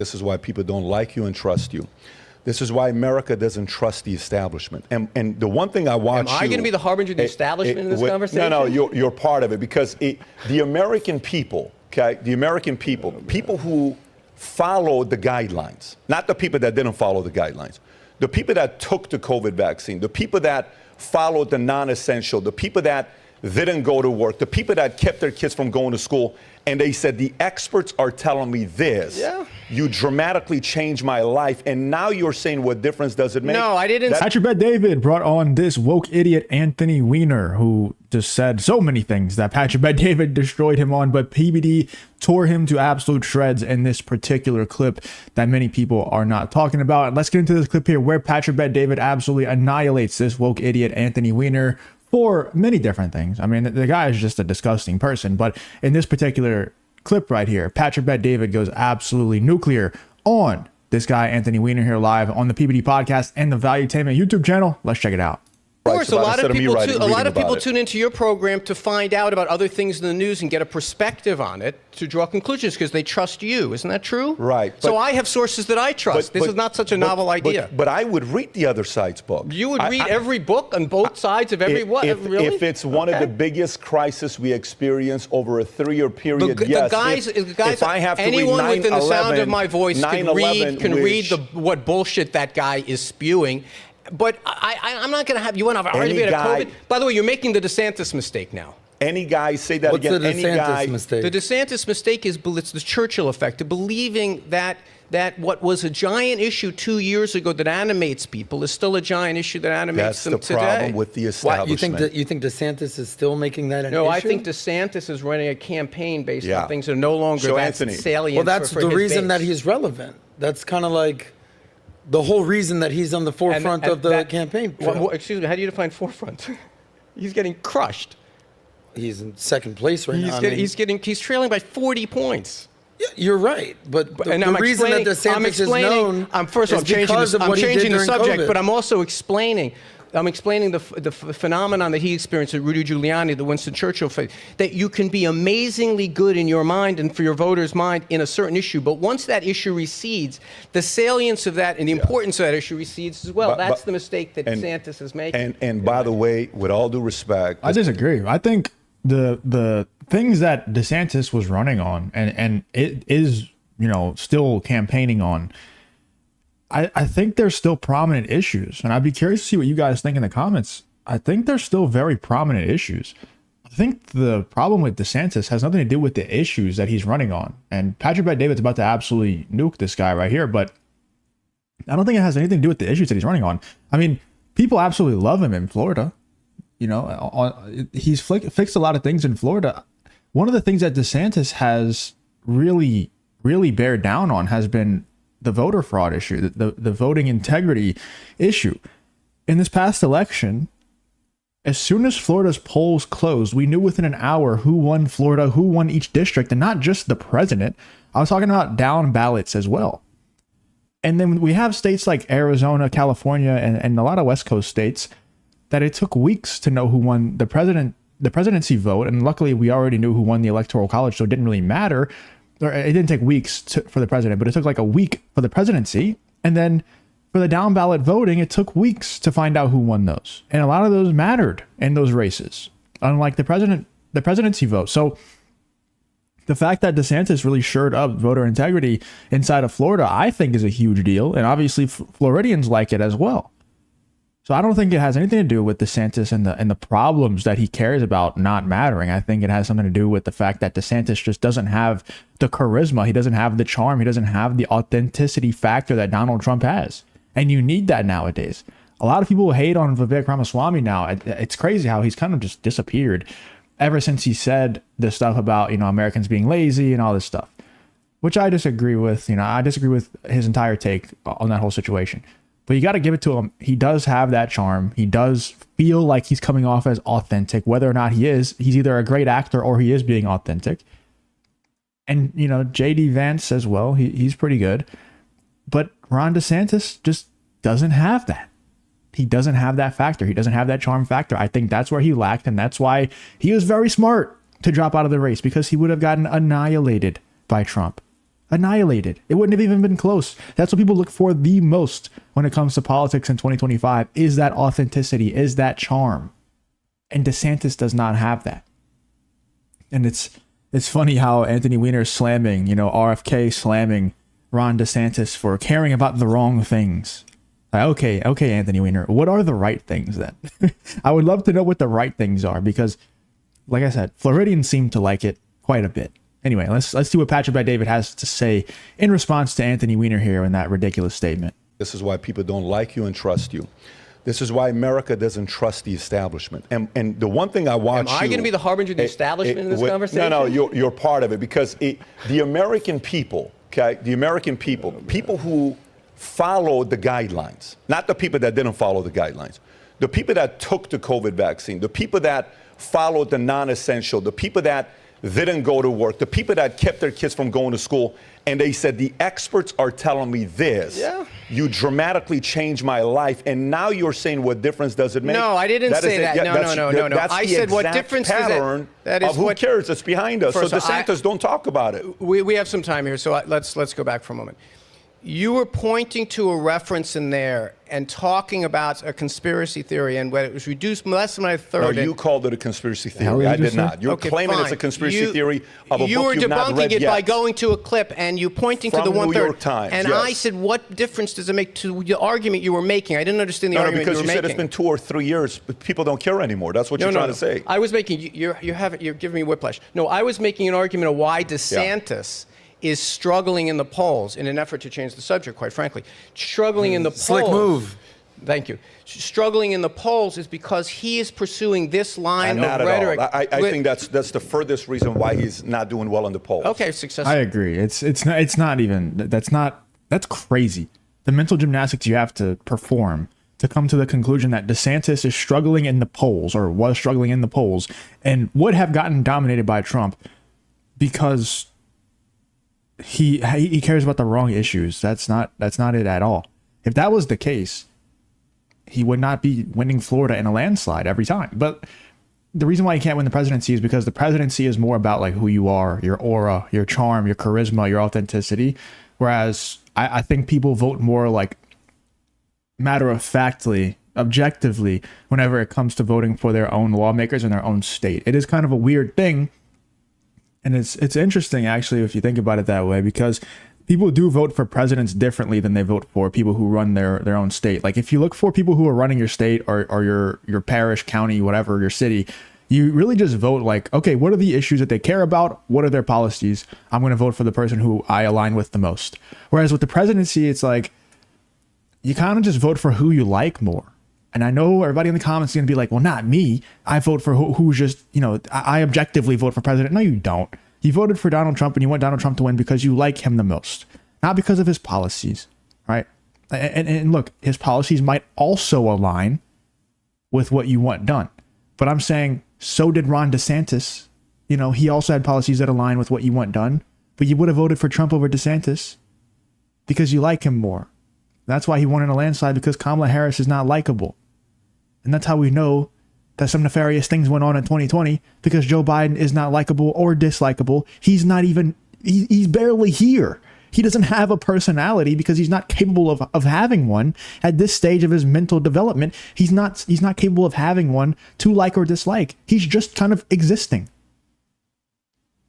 This is why people don't like you and trust you. This is why America doesn't trust the establishment. And the one thing I want Am I going to be the harbinger of the establishment in this conversation? No, you're part of it, because the American people, okay, people who followed the guidelines, not the people that didn't follow the guidelines, the people that took the COVID vaccine, the people that followed the non-essential, the people that didn't go to work, the people that kept their kids from going to school, and they said, the experts are telling me this. Yeah. You dramatically changed my life, and now you're saying, what difference does it make? No, I didn't. Patrick Bet David brought on this woke idiot Anthony Weiner, who just said so many things that Patrick Bet David destroyed him on, but PBD tore him to absolute shreds in this particular clip that many people are not talking about. And let's get into this clip here where Patrick Bet David absolutely annihilates this woke idiot Anthony Weiner for many different things. I mean, the guy is just a disgusting person, but in this particular clip right here, Patrick Bet David goes absolutely nuclear on this guy, Anthony Weiner, here live on the PBD Podcast and the Valuetainment YouTube channel. Let's check it out. Of course, a lot of people tune into your program to find out about other things in the news and get a perspective on it to draw conclusions because they trust you. Isn't that true? Right. So I have sources that I trust. This is not such a novel idea. But I would read the other side's book. You would read every book on both sides of every what? Really? If it's one of the biggest crises we experience over a 3-year period, yes. If I have to anyone read within the sound of my voice can read what bullshit that guy is spewing. But I'm not going to have you want to argue about COVID. By the way, you're making the DeSantis mistake now. Any guy, say that What's again. The any DeSantis guy. mistake? The DeSantis mistake is it's the Churchill effect, of believing that what was a giant issue 2 years ago that animates people is still a giant issue that animates them today. That's the problem with the establishment. What, you think DeSantis is still making that an issue? No, I think DeSantis is running a campaign based on things that are no longer that salient. Well, that's for the his reason base. that he's relevant. That's kind of like the whole reason that he's on the forefront of the campaign. Well, excuse me, how do you define forefront? He's getting crushed. He's in second place right now. He's trailing by 40 points. Yeah, you're right, but the reason that DeSantis is known first of all, I'm changing the subject, COVID. but I'm also explaining the phenomenon that he experienced at Rudy Giuliani, the Winston Churchill phase, that you can be amazingly good in your mind and for your voters' mind in a certain issue, but once that issue recedes, the salience of that and the importance of that issue recedes as well. That's the mistake that DeSantis is making. And by the way, with all due respect, I disagree. I think the things that DeSantis was running on and it is, still campaigning on, I think there's still prominent issues, and I'd be curious to see what you guys think in the comments. I think there's still very prominent issues. I think the problem with DeSantis has nothing to do with the issues that he's running on. And Patrick Bet David's about to absolutely nuke this guy right here, but I don't think it has anything to do with the issues that he's running on. I mean, people absolutely love him in Florida. He's fixed a lot of things in Florida. One of the things that DeSantis has really, really bared down on has been the voter fraud issue, the voting integrity issue. In this past election, as soon as Florida's polls closed, we knew within an hour who won Florida, who won each district, and not just the president. I was talking about down ballots as well. And then we have states like Arizona, California, and a lot of West Coast states that it took weeks to know who won the presidency vote. And luckily, we already knew who won the Electoral College, so it didn't really matter. Or it didn't take weeks for the president, but it took like a week for the presidency. And then for the down ballot voting, it took weeks to find out who won those. And a lot of those mattered in those races, unlike the presidency vote. So the fact that DeSantis really shored up voter integrity inside of Florida, I think is a huge deal. And obviously Floridians like it as well. So I don't think it has anything to do with DeSantis and the problems that he cares about not mattering. I think it has something to do with the fact that DeSantis just doesn't have the charisma. He doesn't have the charm. He doesn't have the authenticity factor that Donald Trump has. And you need that nowadays. A lot of people hate on Vivek Ramaswamy now. It's crazy how he's kind of just disappeared ever since he said this stuff about, Americans being lazy and all this stuff, which I disagree with. I disagree with his entire take on that whole situation. But you got to give it to him. He does have that charm. He does feel like he's coming off as authentic, whether or not he is. He's either a great actor or he is being authentic. And, JD Vance as well. He's pretty good. But Ron DeSantis just doesn't have that. He doesn't have that factor. He doesn't have that charm factor. I think that's where he lacked. And that's why he was very smart to drop out of the race, because he would have gotten annihilated by Trump. annihilated. It wouldn't have even been close. That's what people look for the most when it comes to politics in 2025, is that authenticity, is that charm. And DeSantis does not have that. And it's funny how Anthony Weiner is slamming, RFK slamming Ron DeSantis for caring about the wrong things. Like, okay, Anthony Weiner, what are the right things then? I would love to know what the right things are, because, like I said, Floridians seem to like it quite a bit. Anyway, let's see what Patrick by David has to say in response to Anthony Weiner here in that ridiculous statement. This is why people don't like you and trust you. This is why America doesn't trust the establishment. And the one thing I want Am I going to be the harbinger of the establishment in this conversation? No, you're part of it, because the American people, the American people who followed the guidelines, not the people that didn't follow the guidelines, the people that took the COVID vaccine, the people that followed the non-essential, the people that didn't go to work, the people that kept their kids from going to school, and they said, the experts are telling me this. Yeah. You dramatically changed my life, and now you're saying, what difference does it make? No, I didn't say that. No. That's I the said, what exact difference pattern that is of who cares? It's behind us. So DeSantis, don't talk about it. We have some time here, so let's go back for a moment. You were pointing to a reference in there and talking about a conspiracy theory, and when it was reduced less than a third. No, you called it a conspiracy theory. I did not. You're claiming fine. It's a conspiracy theory of a book you've not read yet. You were debunking it by going to a clip and you pointing to the 1/3. New York Times, and yes. I said, what difference does it make to the argument you were making? I didn't understand the argument you were making. Because you said it's been 2 or 3 years, but people don't care anymore. That's what you're trying to say. I was making, you're giving me whiplash. No, I was making an argument of why DeSantis is struggling in the polls in an effort to change the subject, quite frankly. Struggling in the polls. Slick move. Thank you. Struggling in the polls is because he is pursuing this line of rhetoric. Not at all. I think that's the furthest reason why he's not doing well in the polls. Okay, successful. I agree. That's crazy. The mental gymnastics you have to perform to come to the conclusion that DeSantis is struggling in the polls, or was struggling in the polls, and would have gotten dominated by Trump because he cares about the wrong issues. That's not it at all. If that was the case, he would not be winning Florida in a landslide every time. But the reason why he can't win the presidency is because the presidency is more about like who you are, your aura, your charm, your charisma, your authenticity. Whereas I think people vote more like matter-of-factly, objectively, whenever it comes to voting for their own lawmakers in their own state. It is kind of a weird thing. And it's interesting, actually, if you think about it that way, because people do vote for presidents differently than they vote for people who run their own state. Like if you look for people who are running your state or your parish, county, whatever, your city, you really just vote like, okay, what are the issues that they care about? What are their policies? I'm going to vote for the person who I align with the most. Whereas with the presidency, it's like you kind of just vote for who you like more. And I know everybody in the comments is going to be like, well, not me. I vote for who's just, I objectively vote for president. No, you don't. You voted for Donald Trump and you want Donald Trump to win because you like him the most, not because of his policies, right? And look, his policies might also align with what you want done. But I'm saying, so did Ron DeSantis. He also had policies that align with what you want done. But you would have voted for Trump over DeSantis because you like him more. That's why he won in a landslide, because Kamala Harris is not likable. And that's how we know that some nefarious things went on in 2020, because Joe Biden is not likable or dislikable. He's barely here. He doesn't have a personality because he's not capable of having one at this stage of his mental development. He's not capable of having one to like or dislike. He's just kind of existing.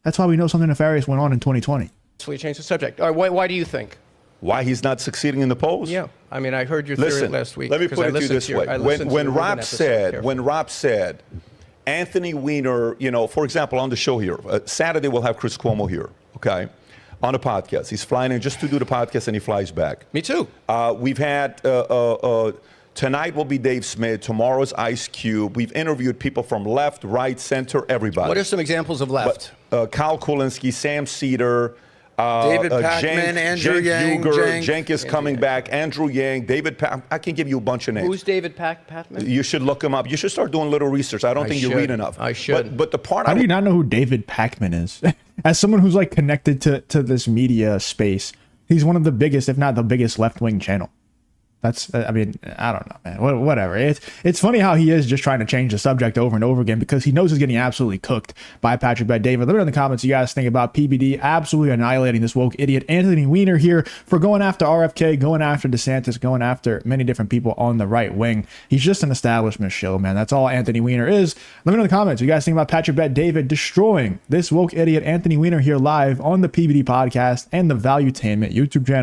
That's why we know something nefarious went on in 2020. So we change the subject. All right, why do you think? Why he's not succeeding in the polls? Yeah, I mean, I heard your theory last week. Let me put it to you this way: when Rob said, Anthony Weiner, for example, on the show here, Saturday we'll have Chris Cuomo here, okay, on the podcast. He's flying in just to do the podcast, and he flies back. Me too. We've had tonight will be Dave Smith. Tomorrow's Ice Cube. We've interviewed people from left, right, center, everybody. What are some examples of left? Kyle Kulinski, Sam Cedar. David Pakman, Andrew Yang. Cenk is coming back. Andrew Yang, David I can give you a bunch of names. Who's David Pakman? You should look him up. You should start doing a little research. I don't think you read enough. I should. But the part How do you not know who David Pakman is? As someone who's like connected to this media space, he's one of the biggest, if not the biggest, left-wing channel. That's, I mean, I don't know, man. Whatever. It's funny how he is just trying to change the subject over and over again because he knows he's getting absolutely cooked by Patrick Bet David. Let me know in the comments what you guys think about PBD absolutely annihilating this woke idiot Anthony Weiner here for going after RFK, going after DeSantis, going after many different people on the right wing. He's just an establishment shill, man. That's all Anthony Weiner is. Let me know in the comments what you guys think about Patrick Bet David destroying this woke idiot Anthony Weiner here live on the PBD podcast and the Valuetainment YouTube channel.